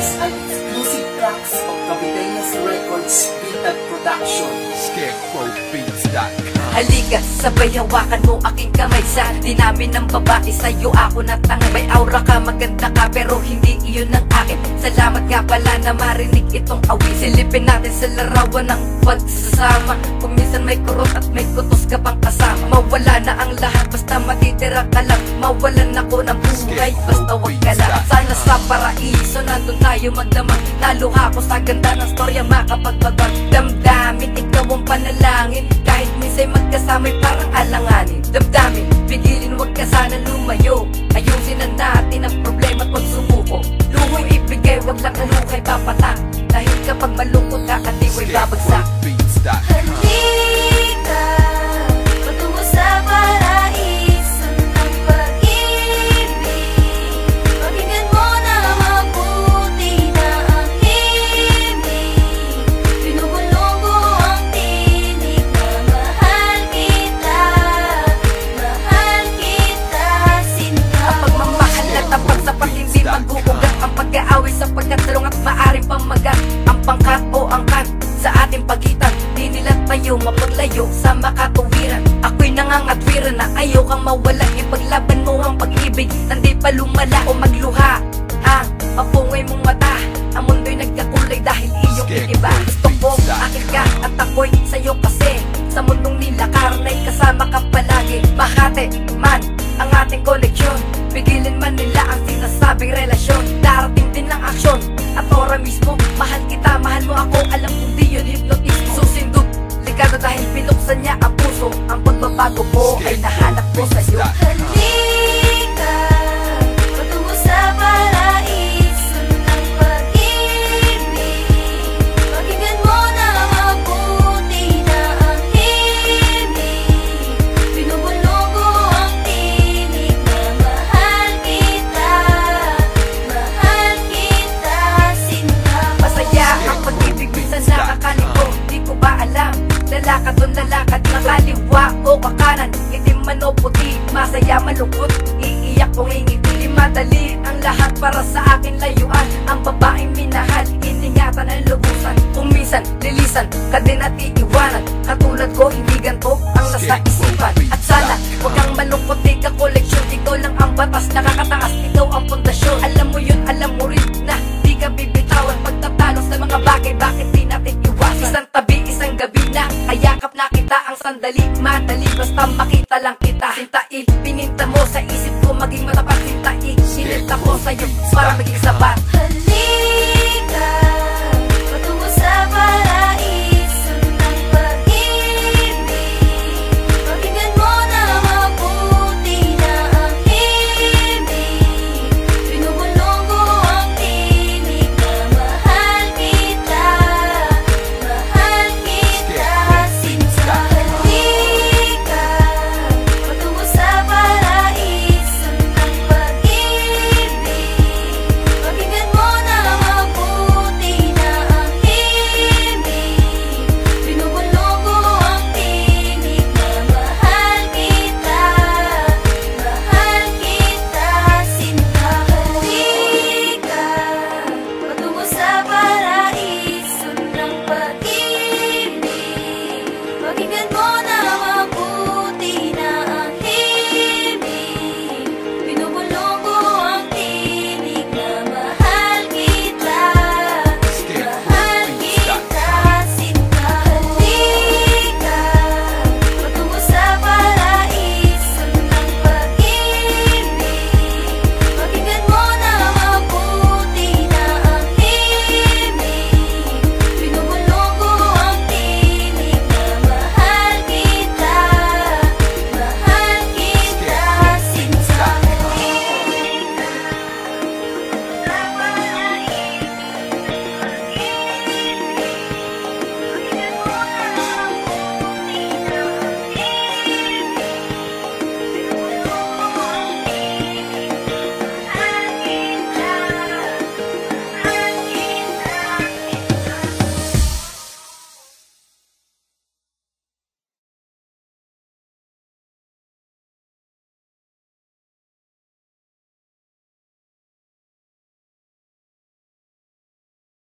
is an exclusive tracks of Caviteñas Records Beat Production. ScarecrowBeats.com. Halika, sabay hawakan mo aking kamay. Sa dinamin ng babae, sa'yo ako natangay. May aura ka, maganda ka, pero hindi iyon ang akin. Salamat nga pala na marinig itong awit. Silipin natin sa larawan ng pagsasama. Kung minsan may kurot at may kutos ka pang kasama. Mawala na ang lahat, basta matitira ka lang. Mawalan ako ng buhay, basta wag ka lang. Sana sa paraiso, nandun tayo magdamag. Naluha ko sa ganda ng storya, makapagpagpag. Damdamin, ikaw ang panalangin. Kahit minsan magkasama'y parang alanganin. Damdamin, pigilin, wag ka sana lumayo. Ayusin na natin ang problema at huwag sumuko. Luhoy ibigay, wag lang alukay papatak. Dahil kapag malungkot ka, katiwa'y babagsak. Halika, patungo sa paraiso ng pag-ibig. Pakinggan mo na mabuti na ang himig. Binubulong ko ang tinig na mahal kita sinta. Ang pagmamahal at ang pagsapat hindi mag-uugat. Ang pag-aaway sa pagkatalong at maaring pamagat. Ang pangkat o angkat sa ating pagitan, di nila tayo mapaglayo sa makatuwiran. Ako'y nangangatwiran na ayaw kang mawala. Ipaglaban mo ang pag-ibig, hindi pa lumala o magluha. Ang mapungay mong mata, ang mundo'y nagkakulay dahil iyong iba. Gusto ko akin ka at ako'y sa'yo kasi sa mundong nilakaran ay kasama ka palagi. Makate man ang ating koneksyon, pigilin man nila ang sinasabing relasyon. Darating din ang aksyon at ora mismo. Mahal kita, mahal mo ako, alam kong di yun hypnotismo. Susindot, ligado dahil pinuksan niya ang puso. Ang pagbabago ko ay nahanap ko sa'yo. Halika, patungo sa paraiso ng pag-ibig. Pakinggan mo na mabuti na ang himig. Binubulong ko ang tinig na mahal kita sinta. Masaya ang pag-ibig, minsan nakakalito. Di ko ba alam, lalakad o lalakad na kaliwa o kakanan. Itim man o puti, masaya malungkot, iiyak o ngingiti. Di madali ang lahat para sa akin layuan. Ang babaeng minahal, iningatan ang lubusan. Kung minsan lilisan ka din at iiwanan. Katulad ko, hindi ganito ang nasa isipan. At sana, huwag kang malungkot, di ka koleksyon. Ikaw lang ang batas, nakakataas, ikaw ang pundasyon. Alam mo yun, alam mo rin na di ka bibitawan. Pagtatalo sa mga bagay, bakit di natin iwas? Isang tabi, isang gabi na kayakap na kita. Ang sandali, madali, basta makita lang kita. Sintain, pininta mo sa isip ko, maging matapat. Sintain, sinita ko sa'yo para maging sabat.